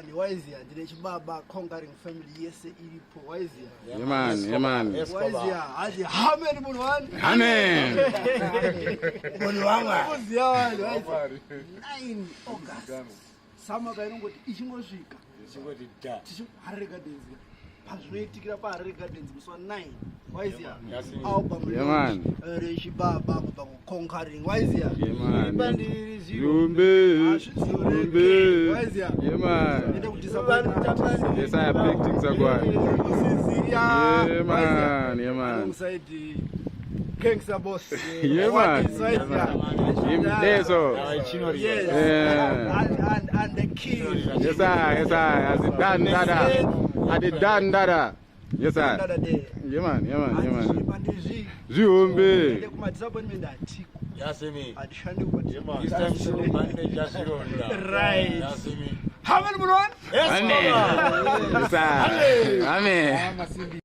Waizia, the Baba conquering family, yes, Ilipo, Waizia. Yeah, man. Waizia, how many one? Amen. 9 August. Summer guy don't go to Ishimoshika. Tikira pa Gardens, so 9. Waizia. Album. Yeah, man. Baba conquering. Waizia. Yeah, man. Zumbe. Waizia. Yeah, man. Yes, I have big things are going. Yeah, man. Yeah, man. Alongside the gangster boss. Yeah, man. Him there, so. Yes. Yeah. And the king. Yes, I. As the Dan Dada. At the Dan Dada. Yes, I. Yeah, man. Zumbe. Yasimi. Right. How many more? Amen. Yes, I. Amen.